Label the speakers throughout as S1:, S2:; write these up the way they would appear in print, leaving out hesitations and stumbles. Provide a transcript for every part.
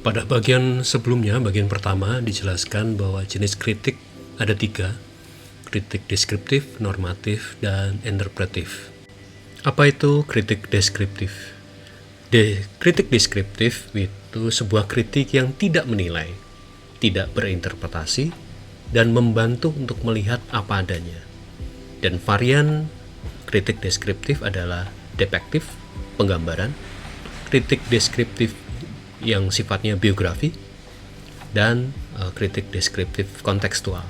S1: Pada bagian sebelumnya, bagian pertama dijelaskan bahwa jenis kritik ada 3, kritik deskriptif, normatif, dan interpretif. Apa itu kritik deskriptif? Kritik deskriptif itu sebuah kritik yang tidak menilai, tidak berinterpretasi, dan membantu untuk melihat apa adanya. Dan varian kritik deskriptif adalah depektif, penggambaran, kritik deskriptif yang sifatnya biografi, dan kritik deskriptif kontekstual.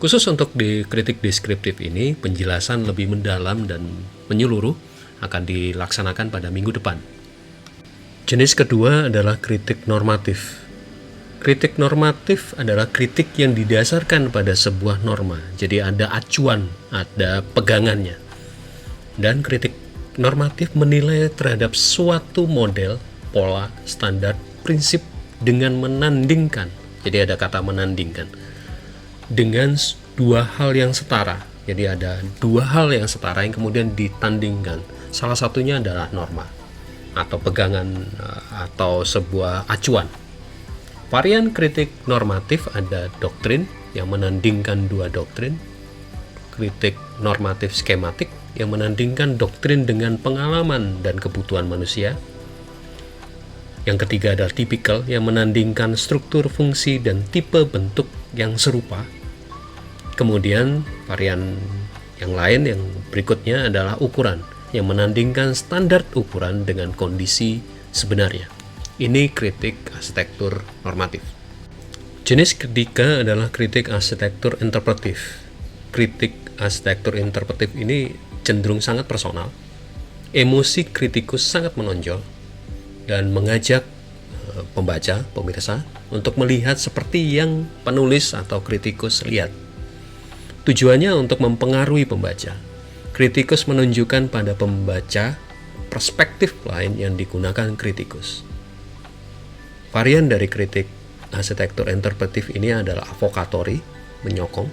S1: Khusus untuk di kritik deskriptif ini, penjelasan lebih mendalam dan menyeluruh akan dilaksanakan pada minggu depan. Jenis kedua adalah kritik normatif. Kritik normatif adalah kritik yang didasarkan pada sebuah norma, jadi ada acuan, ada pegangannya. Dan kritik normatif menilai terhadap suatu model, pola, standar, prinsip dengan menandingkan. Jadi ada kata menandingkan dengan dua hal yang setara. Jadi ada dua hal yang setara yang kemudian ditandingkan. Salah satunya adalah norma atau pegangan atau sebuah acuan. Varian kritik normatif ada doktrin yang menandingkan dua doktrin, kritik normatif skematik yang menandingkan doktrin dengan pengalaman dan kebutuhan manusia. Yang ketiga adalah tipikal yang menandingkan struktur, fungsi, dan tipe bentuk yang serupa. Kemudian varian yang lain yang berikutnya adalah ukuran yang menandingkan standar ukuran dengan kondisi sebenarnya. Ini kritik arsitektur normatif. Jenis ketiga adalah kritik arsitektur interpretif. Kritik arsitektur interpretif ini cenderung sangat personal. Emosi kritikus sangat menonjol dan mengajak pembaca, pemirsa, untuk melihat seperti yang penulis atau kritikus lihat. Tujuannya untuk mempengaruhi pembaca. Kritikus menunjukkan pada pembaca perspektif lain yang digunakan kritikus. Varian dari kritik arsitektur interpretif ini adalah avokatori, menyokong,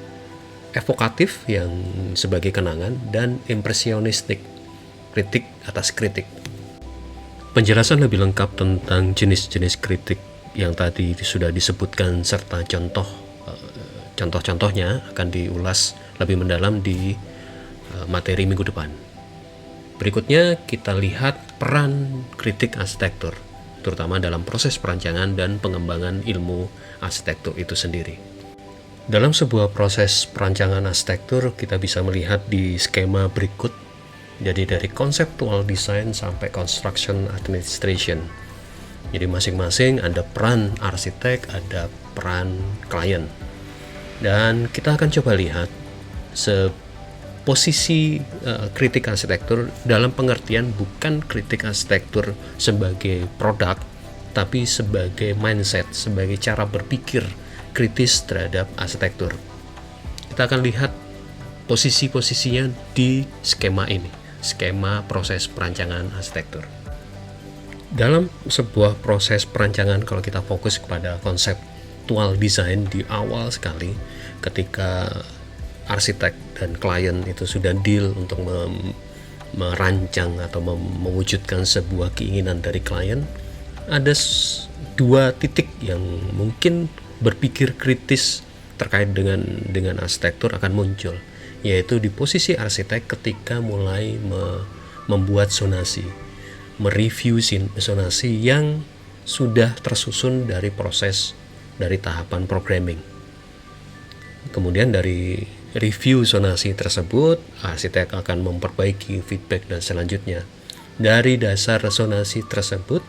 S1: evokatif yang sebagai kenangan, dan impresionistik, kritik atas kritik. Penjelasan lebih lengkap tentang jenis-jenis kritik yang tadi sudah disebutkan serta contoh-contohnya akan diulas lebih mendalam di materi minggu depan. Berikutnya kita lihat peran kritik arsitektur, terutama dalam proses perancangan dan pengembangan ilmu arsitektur itu sendiri. Dalam sebuah proses perancangan arsitektur, kita bisa melihat di skema berikut. Jadi dari conceptual design sampai construction administration. Jadi masing-masing ada peran arsitek, ada peran klien. Dan kita akan coba lihat posisi kritik arsitektur dalam pengertian bukan kritik arsitektur sebagai produk, tapi sebagai mindset, sebagai cara berpikir kritis terhadap arsitektur. Kita akan lihat posisi-posisinya di skema ini, skema proses perancangan arsitektur. Dalam sebuah proses perancangan, kalau kita fokus kepada conceptual design di awal sekali, ketika arsitek dan klien itu sudah deal untuk merancang atau mewujudkan sebuah keinginan dari klien, ada dua titik yang mungkin berpikir kritis terkait dengan arsitektur akan muncul, yaitu di posisi arsitek ketika mulai membuat zonasi, mereview zonasi yang sudah tersusun dari tahapan programming. Kemudian dari review zonasi tersebut, arsitek akan memperbaiki feedback dan selanjutnya. Dari dasar zonasi tersebut,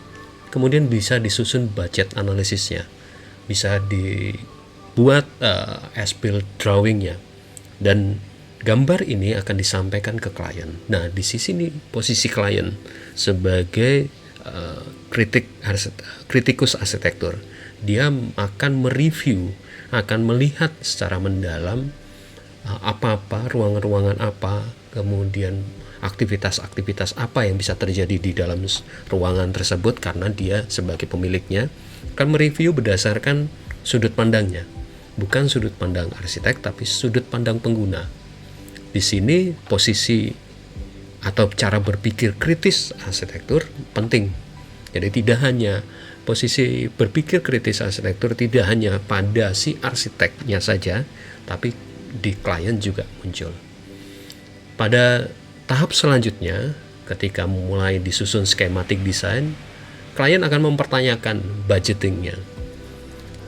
S1: kemudian bisa disusun budget analisisnya, bisa dibuat as-built drawingnya, dan gambar ini akan disampaikan ke klien. Nah, di sisi ini posisi klien sebagai kritikus arsitektur, dia akan mereview, akan melihat secara mendalam apa-apa, ruangan-ruangan apa, kemudian aktivitas-aktivitas apa yang bisa terjadi di dalam ruangan tersebut, karena dia sebagai pemiliknya akan mereview berdasarkan sudut pandangnya, bukan sudut pandang arsitek tapi sudut pandang pengguna. Di sini posisi atau cara berpikir kritis arsitektur penting. Jadi tidak hanya posisi berpikir kritis arsitektur tidak hanya pada si arsiteknya saja, tapi di klien juga muncul. Pada tahap selanjutnya, ketika mulai disusun skematik desain, klien akan mempertanyakan budgetingnya.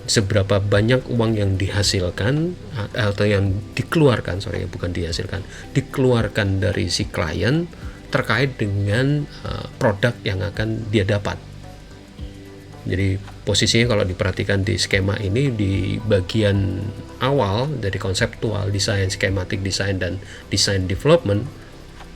S1: Seberapa banyak uang yang dihasilkan atau yang dikeluarkan, dikeluarkan dari si klien terkait dengan produk yang akan dia dapat. Jadi posisinya kalau diperhatikan di skema ini, di bagian awal dari konseptual desain, skematik desain, dan desain development,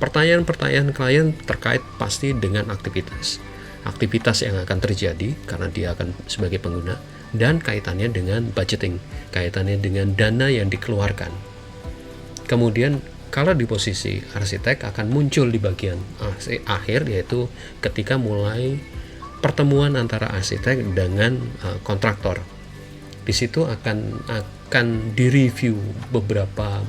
S1: pertanyaan-pertanyaan klien terkait pasti dengan aktivitas yang akan terjadi karena dia akan sebagai pengguna, dan kaitannya dengan budgeting, kaitannya dengan dana yang dikeluarkan. Kemudian kalau di posisi arsitek akan muncul di bagian akhir, yaitu ketika mulai pertemuan antara arsitek dengan kontraktor. Di situ akan direview beberapa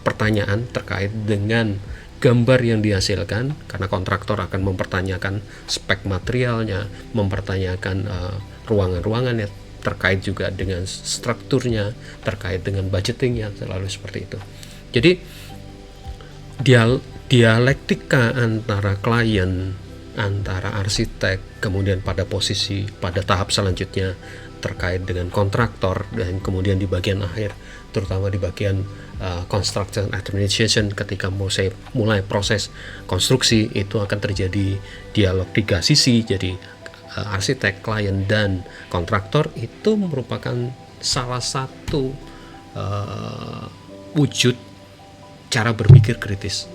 S1: pertanyaan terkait dengan gambar yang dihasilkan, karena kontraktor akan mempertanyakan spek materialnya, mempertanyakan ruangan-ruangannya, terkait juga dengan strukturnya, terkait dengan budgetingnya, selalu seperti itu. Jadi dialektika antara klien, antara arsitek, kemudian pada tahap selanjutnya terkait dengan kontraktor, dan kemudian di bagian akhir, terutama di bagian construction administration, ketika mulai proses konstruksi, itu akan terjadi dialog 3 sisi. Jadi arsitek, klien, dan kontraktor itu merupakan salah satu wujud cara berpikir kritis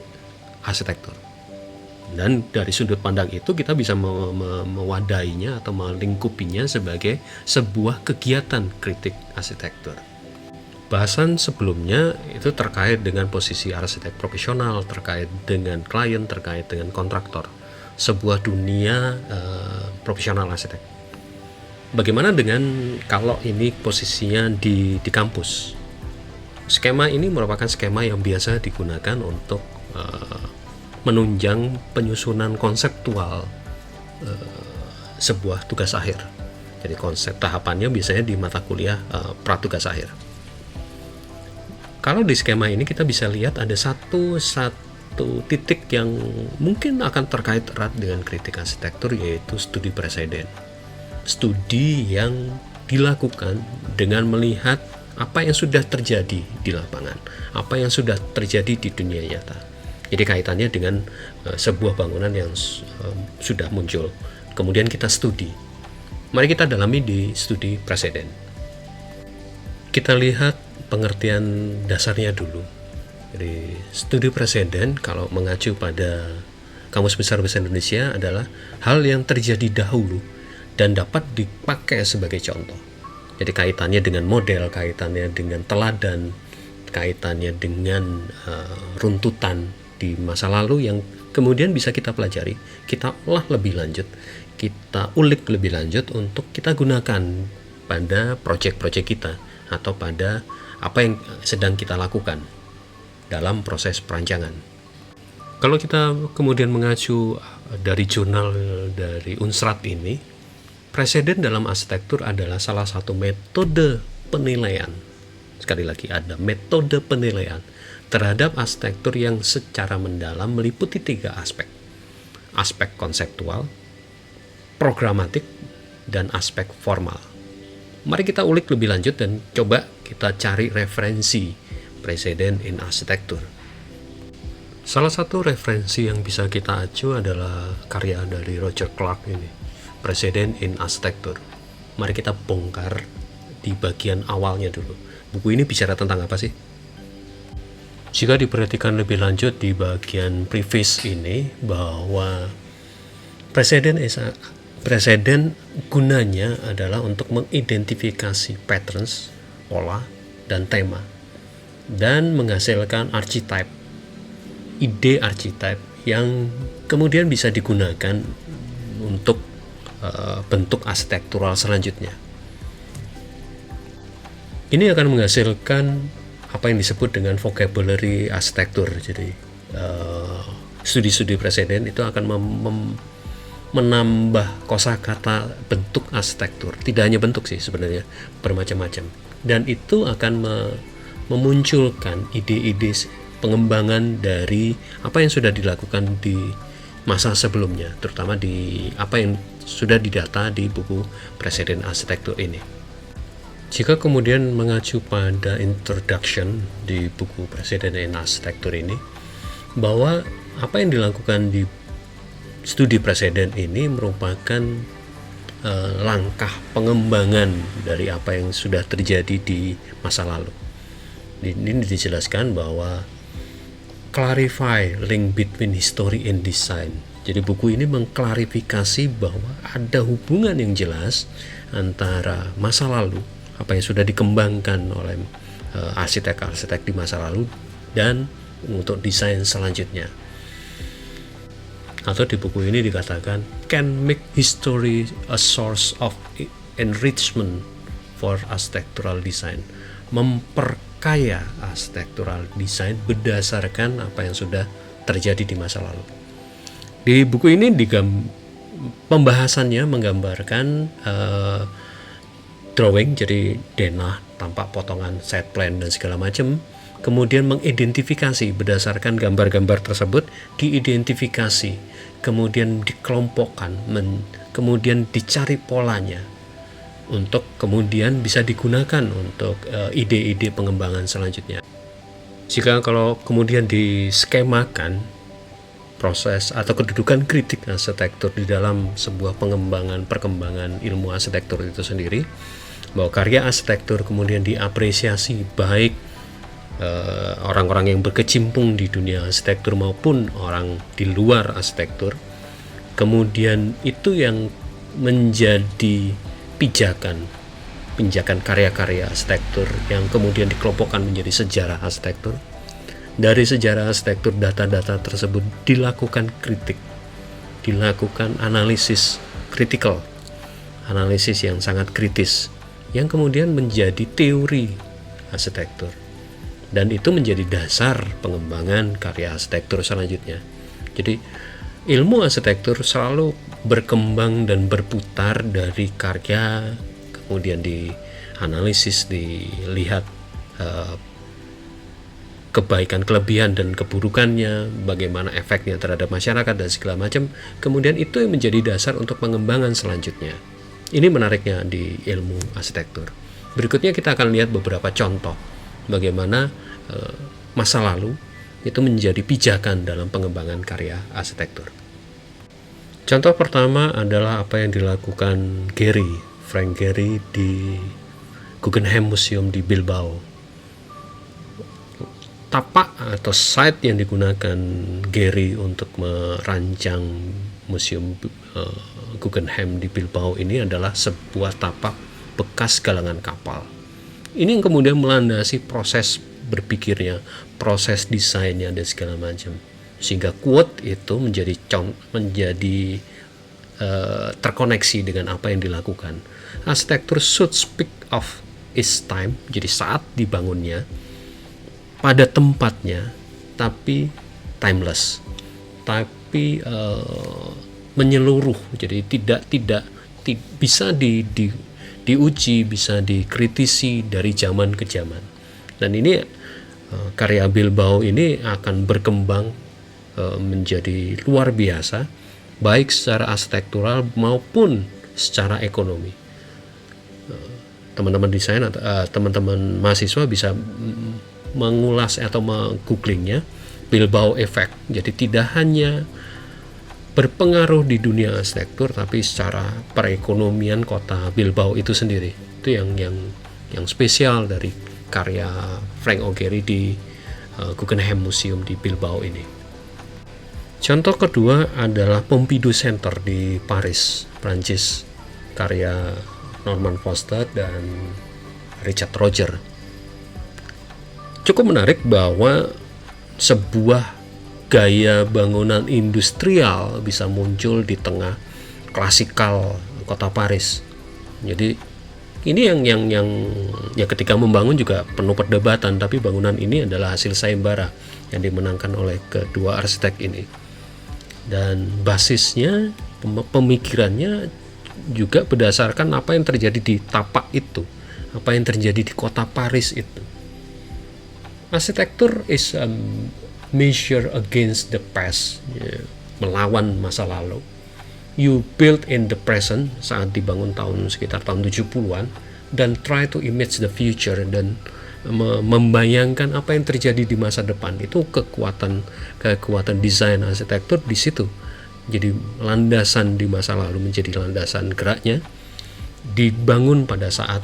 S1: arsitektur. Dan dari sudut pandang itu kita bisa mewadahinya atau melingkupinya sebagai sebuah kegiatan kritik arsitektur. Bahasan sebelumnya itu terkait dengan posisi arsitek profesional, terkait dengan klien, terkait dengan kontraktor, sebuah dunia profesional arsitek. Bagaimana dengan kalau ini posisinya di kampus? Skema ini merupakan skema yang biasa digunakan untuk menunjang penyusunan konseptual sebuah tugas akhir. Jadi konsep tahapannya biasanya di mata kuliah pratugas akhir. Kalau di skema ini kita bisa lihat ada satu titik yang mungkin akan terkait erat dengan kritik arsitektur, yaitu studi preseden. Studi yang dilakukan dengan melihat apa yang sudah terjadi di lapangan, apa yang sudah terjadi di dunia nyata. Jadi kaitannya dengan sebuah bangunan yang sudah muncul, kemudian kita studi. Mari kita dalami di studi preseden. Kita lihat pengertian dasarnya dulu. Jadi studi preseden kalau mengacu pada Kamus Besar Bahasa Indonesia adalah hal yang terjadi dahulu dan dapat dipakai sebagai contoh. Jadi kaitannya dengan model, kaitannya dengan teladan, kaitannya dengan runtutan di masa lalu yang kemudian bisa kita pelajari, kita olah lebih lanjut, kita ulik lebih lanjut untuk kita gunakan pada proyek-proyek kita atau pada apa yang sedang kita lakukan dalam proses perancangan. Kalau kita kemudian mengacu dari jurnal dari Unstrat ini, preseden dalam arsitektur adalah salah satu metode penilaian. Sekali lagi, ada metode penilaian terhadap arsitektur yang secara mendalam meliputi 3 aspek. Aspek konseptual, programatik, dan aspek formal. Mari kita ulik lebih lanjut dan coba kita cari referensi preseden in arsitektur. Salah satu referensi yang bisa kita acu adalah karya dari Roger Clark ini, Preseden in Arsitektur. Mari kita bongkar di bagian awalnya dulu. Buku ini bicara tentang apa sih? Jika diperhatikan lebih lanjut di bagian preface ini, bahwa preseden gunanya adalah untuk mengidentifikasi patterns, pola, dan tema, dan menghasilkan archetype, ide archetype yang kemudian bisa digunakan untuk bentuk arsitektural selanjutnya. Ini akan menghasilkan apa yang disebut dengan vocabulary arsitektur. Jadi studi-studi preseden itu akan menambah kosakata bentuk arsitektur. Tidak hanya bentuk sih sebenarnya, bermacam-macam. Dan itu akan memunculkan ide-ide pengembangan dari apa yang sudah dilakukan di masa sebelumnya, terutama di apa yang sudah didata di buku Preseden Arsitektur ini. Jika kemudian mengacu pada introduction di buku Preseden in Arsitektur ini, bahwa apa yang dilakukan di studi preseden ini merupakan langkah pengembangan dari apa yang sudah terjadi di masa lalu. Ini dijelaskan bahwa clarify link between history and design. Jadi buku ini mengklarifikasi bahwa ada hubungan yang jelas antara masa lalu, apa yang sudah dikembangkan oleh arsitek-arsitek di masa lalu, dan untuk desain selanjutnya. Atau di buku ini dikatakan can make history a source of enrichment for architectural design, memperkaya architectural design berdasarkan apa yang sudah terjadi di masa lalu. Di buku ini pembahasannya menggambarkan drawing, jadi denah, tampak potongan, site plan dan segala macam. Kemudian mengidentifikasi berdasarkan gambar-gambar tersebut, diidentifikasi, kemudian dikelompokkan, kemudian dicari polanya untuk kemudian bisa digunakan untuk ide-ide pengembangan selanjutnya. Jika kalau kemudian diskemakan proses atau kedudukan kritik arsitektur di dalam sebuah perkembangan ilmu arsitektur itu sendiri, bahwa karya arsitektur kemudian diapresiasi baik orang-orang yang berkecimpung di dunia arsitektur maupun orang di luar arsitektur. Kemudian itu yang menjadi pijakan karya-karya arsitektur yang kemudian dikelompokkan menjadi sejarah arsitektur. Dari sejarah arsitektur, data-data tersebut dilakukan kritik, dilakukan analisis kritikal, analisis yang sangat kritis, yang kemudian menjadi teori arsitektur. Dan itu menjadi dasar pengembangan karya arsitektur selanjutnya. Jadi ilmu arsitektur selalu berkembang dan berputar dari karya, kemudian dianalisis, dilihat kebaikan, kelebihan dan keburukannya, bagaimana efeknya terhadap masyarakat dan segala macam. Kemudian itu yang menjadi dasar untuk pengembangan selanjutnya. Ini menariknya di ilmu arsitektur. Berikutnya kita akan lihat beberapa contoh bagaimana masa lalu itu menjadi pijakan dalam pengembangan karya arsitektur. Contoh pertama adalah apa yang dilakukan Frank Gehry di Guggenheim Museum di Bilbao. Tapak atau site yang digunakan Gehry untuk merancang Museum Guggenheim di Bilbao ini adalah sebuah tapak bekas galangan kapal. Ini yang kemudian melandasi proses berpikirnya, proses desainnya dan segala macam, sehingga quote itu menjadi terkoneksi dengan apa yang dilakukan. Arsitektur should speak of its time, jadi saat dibangunnya, pada tempatnya, tapi timeless, tapi menyeluruh, jadi tidak bisa diuji, bisa dikritisi dari zaman ke zaman. Dan ini karya Bilbao ini akan berkembang menjadi luar biasa, baik secara arsitektural maupun secara ekonomi. Teman-teman desain atau teman-teman mahasiswa bisa mengulas atau menggooglingnya, Bilbao Effect. Jadi tidak hanya berpengaruh di dunia arsitektur, tapi secara perekonomian kota Bilbao itu sendiri. Itu yang spesial dari karya Frank Gehry di Guggenheim Museum di Bilbao ini. Contoh kedua adalah Pompidou Center di Paris, Prancis, karya Norman Foster dan Richard Roger. Cukup menarik bahwa sebuah gaya bangunan industrial bisa muncul di tengah klasikal kota Paris. Jadi ini yang ketika membangun juga penuh perdebatan, tapi bangunan ini adalah hasil sayembara yang dimenangkan oleh kedua arsitek ini. Dan basisnya pemikirannya juga berdasarkan apa yang terjadi di tapak itu, apa yang terjadi di kota Paris itu. Arsitektur is a measure against the past, ya, melawan masa lalu. You build in the present saat dibangun sekitar tahun 70-an, dan try to image the future, dan membayangkan apa yang terjadi di masa depan. Itu kekuatan desain arsitektur di situ. Jadi landasan di masa lalu menjadi landasan geraknya, dibangun pada saat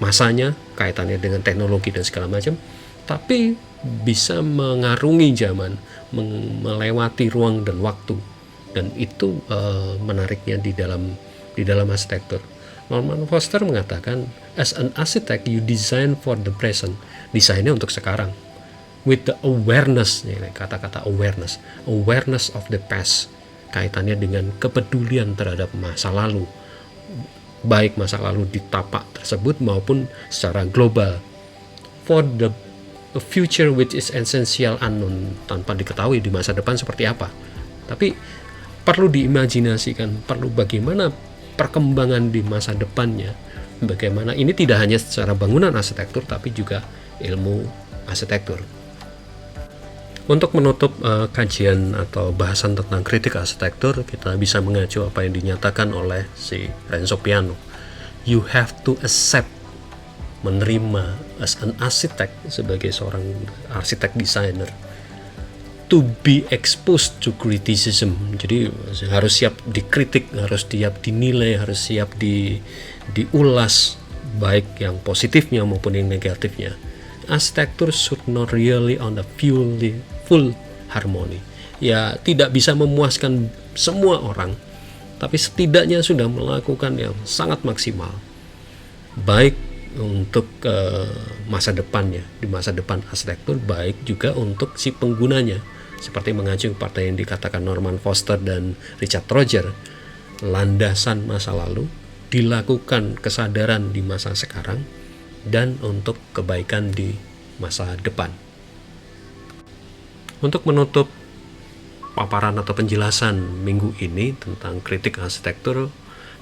S1: masanya, kaitannya dengan teknologi dan segala macam, tapi bisa mengarungi zaman, melewati ruang dan waktu. Dan itu menariknya di dalam arsitektur. Norman Foster mengatakan, as an architect you design for the present, desainnya untuk sekarang, with the awareness, kata-kata awareness of the past, kaitannya dengan kepedulian terhadap masa lalu, baik masa lalu di tapak tersebut maupun secara global. For the future which is essential unknown, tanpa diketahui di masa depan seperti apa, tapi perlu diimajinasikan, perlu bagaimana perkembangan di masa depannya, bagaimana ini tidak hanya secara bangunan arsitektur tapi juga ilmu arsitektur. Untuk menutup kajian atau bahasan tentang kritik arsitektur, kita bisa mengacu apa yang dinyatakan oleh si Renzo Piano. You have to accept, menerima as an architect, sebagai seorang arsitek desainer, to be exposed to criticism. Jadi harus siap dikritik, harus siap dinilai, harus siap diulas, baik yang positifnya maupun yang negatifnya. Arsitektur should not really on the full harmony. Ya, tidak bisa memuaskan semua orang, tapi setidaknya sudah melakukan yang sangat maksimal, baik untuk masa depannya, di masa depan arsitektur, baik juga untuk si penggunanya. Seperti mengacu pada yang dikatakan Norman Foster dan Richard Roger, landasan masa lalu dilakukan kesadaran di masa sekarang dan untuk kebaikan di masa depan. Untuk menutup paparan atau penjelasan minggu ini tentang kritik arsitektur,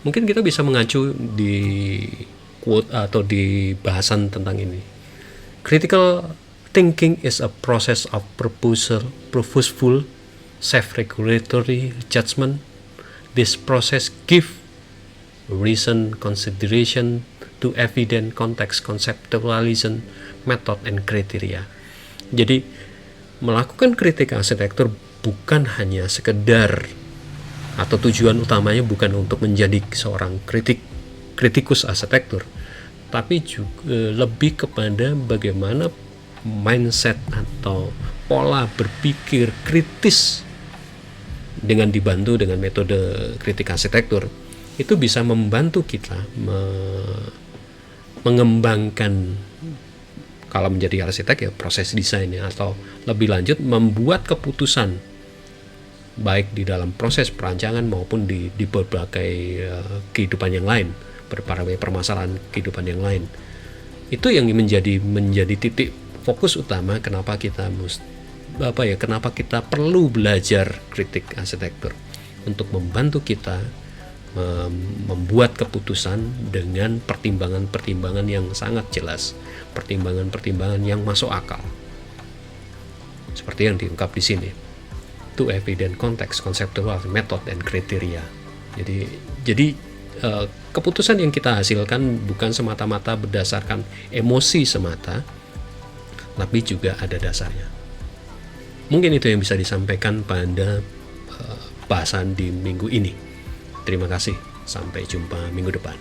S1: mungkin kita bisa mengacu di quote atau di bahasan tentang ini. Critical thinking is a process of purposeful, self-regulatory judgment. This process gives reason consideration to evident context, conceptualism, method, and criteria. Jadi, melakukan kritik arsitektur bukan hanya sekedar, atau tujuan utamanya bukan untuk menjadi seorang kritikus arsitektur, tapi juga lebih kepada bagaimana mindset atau pola berpikir kritis dengan dibantu dengan metode kritik arsitektur itu bisa membantu kita mengembangkan, kalau menjadi arsitek ya, proses desainnya, atau lebih lanjut membuat keputusan baik di dalam proses perancangan maupun di berbagai kehidupan yang lain, berbagai permasalahan kehidupan yang lain. Itu yang menjadi titik fokus utama kenapa kita perlu belajar kritik arsitektur, untuk membantu kita membuat keputusan dengan pertimbangan-pertimbangan yang sangat jelas, pertimbangan-pertimbangan yang masuk akal, seperti yang diungkap di sini. To evident context, conceptual, method, and criteria. Jadi keputusan yang kita hasilkan bukan semata-mata berdasarkan emosi semata, tapi juga ada dasarnya. Mungkin itu yang bisa disampaikan pada bahasan di minggu ini. Terima kasih, sampai jumpa minggu depan.